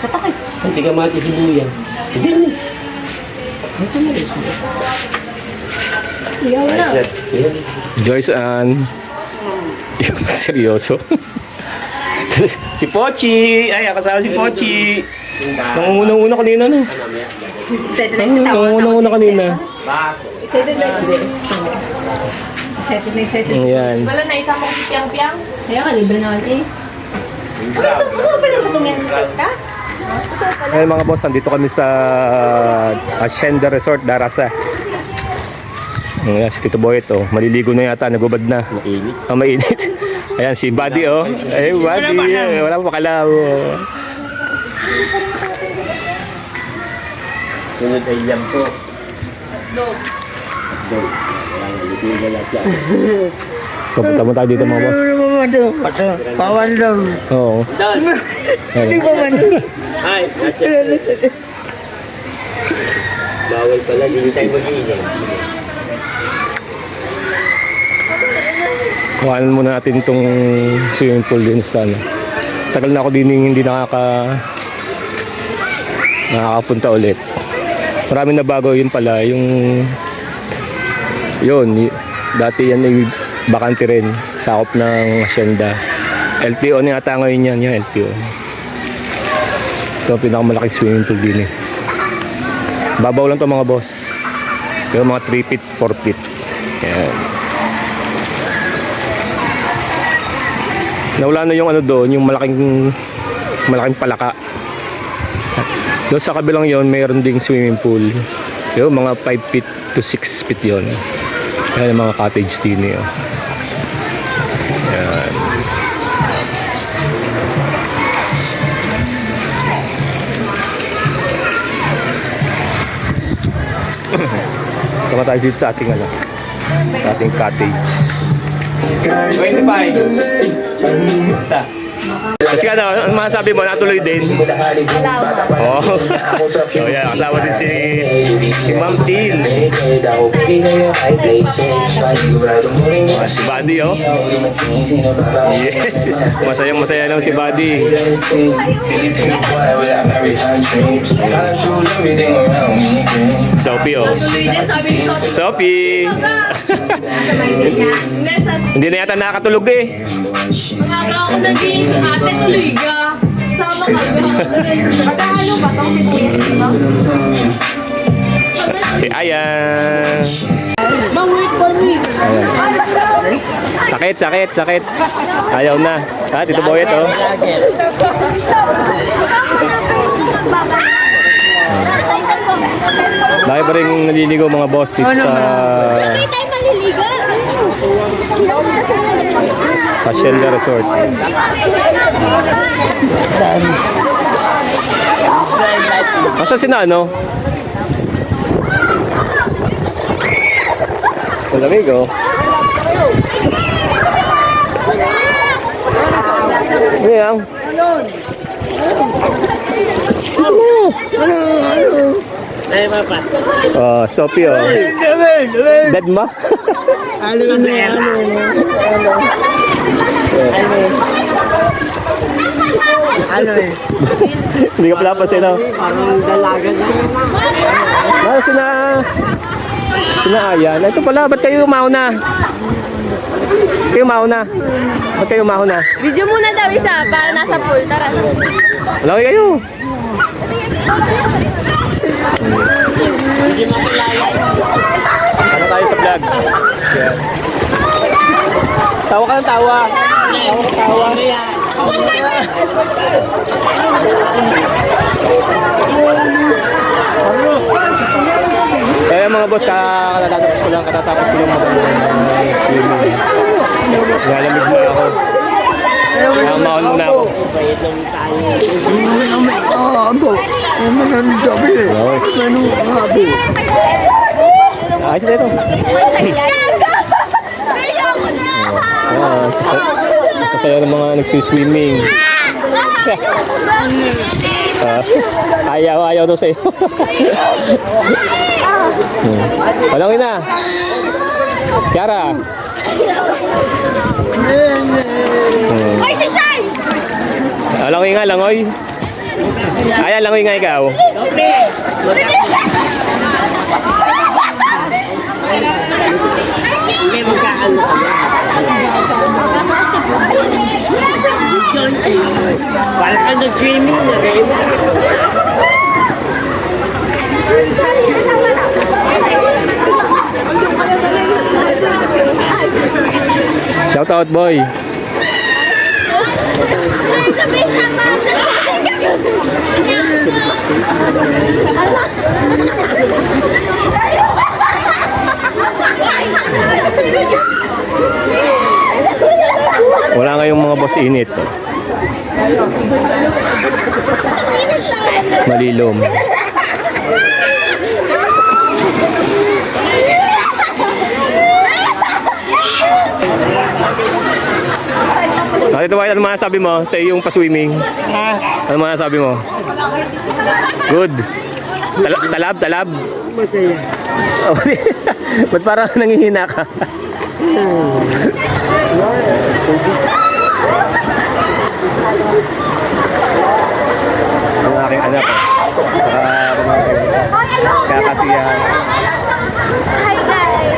Patakay. Hindi ka mati si Buya. Hindi na. Iyaw na. Joyce Ann. Seryoso. Si Pochi. Ay, kasama si Pochi. Nangungunang-una kanina, no? Seto na yung tawa. Nangungunang-una kanina. Seto na yung seto na yung seto. Ayan. Wala na isa mong piyang-piyang. Kaya ka, libre naman eh. Ito pala sa tumingin ka? Ayun mga boss, nandito kami sa Hacienda Resort, Darasa. Ayan, si Tito Boy ito. Maliligo na yata, nagubad na. Mainit. Mainit. Ayan, si Buddy, oh. Ay, Buddy. Wala pa makalaw. Sunod ay yam po. Dog. Dog. Hindi na lahat yan. Papunta mo tayo dito mga boss. Pawan lang. Oo. Hindi ko man. Ay, nasa. Bawal pala, hindi tayo mag-iinom. Kuhanan muna natin itong swimming pool din sa ano. Tagal na ako din hindi nakakapunta ulit. Marami na bago yun pala. Dati yan ay bakante rin. Sakop ng Hacienda. LTO na yata ngayon yan. Yung LTO. Ito ang pinakamalaking swimming pool din eh. Babaw lang to mga boss. Pero mga 3 feet, 4 feet. Yan. Nawala na yung ano doon, yung malaking palaka. Doon sa kabilang yon mayroon ding swimming pool. Yung mga 5 feet to 6 feet yon. Yan ang mga cottage din yun. Yan. Tama tayo dito sa ating cottage. 25. Isa. Kasi ano masasabi mo, natuloy din? Oo. So yan, kasama din si Ma'am Tin. Si Buddy, oh. Yes. Masayang-masaya naman si Buddy. Sophie, oh. Sophie. Hindi na yata nakakatulog eh. Mga ako nag-iisip, ate tuloy ka. Sama ka ga. Matahalo ba itong Si Ayan. Ma'am, wait for me. Ayan. Sakit. Ayaw na. Tito Boyet, oh. Laki pa rin naliligo mga boss dito sa Hindi tayo maliligo. Hacienda Resort. Asa si Nano? Malamig, oh. Ano yan? Ay, papa. Sophie, oh. Dead ma? Hindi ka pala pa sila. Parang dalaga na. Sina Ayan. Ito pala, ba't kayo mauna? Ba't kayo mauna? Video muna daw isa para nasa pool. Tara. Wala kayo. Ano tayo sa vlog? Yeah. Tawa ka ng tawa. Tawa na yan. So yan mga boss, katatapos ko lang swimming. Nalamig na ako. Maon muna ako. Ayos na ito. Sasaya ng mga nagsuswimming. Ayaw daw sa'yo. Palangin na. Kiara. Oy, Shishay! Langoy nga, langoy. Ayan, langoy nga ikaw. Hindi magkakaano ka ba? Parang ka nag-swimming na rin. Shout out, boy. Wala ngayong mga boss init. Malilom. Ito ba, ano masasabi mo sa iyong pa-swimming? Ano masasabi mo? Good. Talab? Masaya. Ba't parang nangihina ka? Ang aking anak. Kakasiyahan. Hi guys!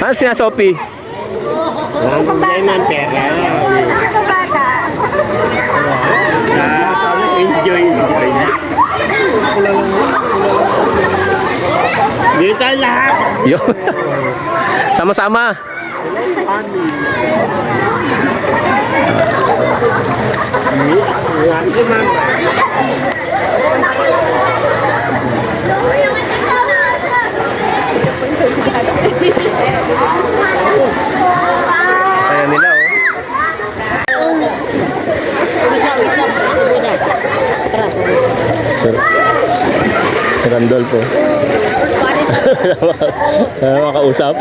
Ano sinasopi? Ang problema ng pera. Enjoy. Dito lahat. Yo. Sama-sama. Saya nila, oh. Si Randolfo. Sana makausap.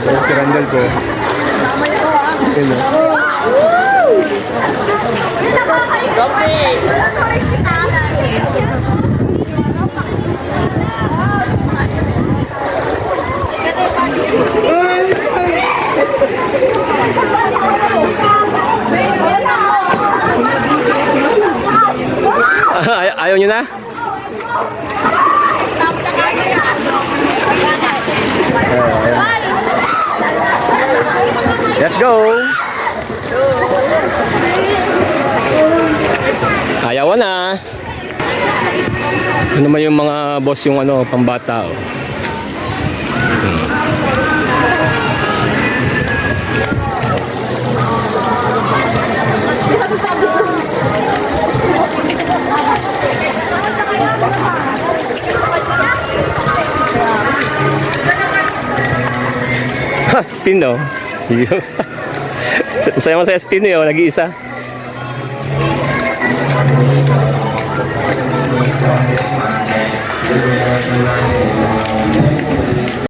Si Randolfo. Yun, oh. Ayaw nyo na? Let's go! Ayaw na! Ano naman yung mga boss yung ano, pambata, oh. Ha, 16, no? Masaya-masaya 16 eh, oh, nag-iisa.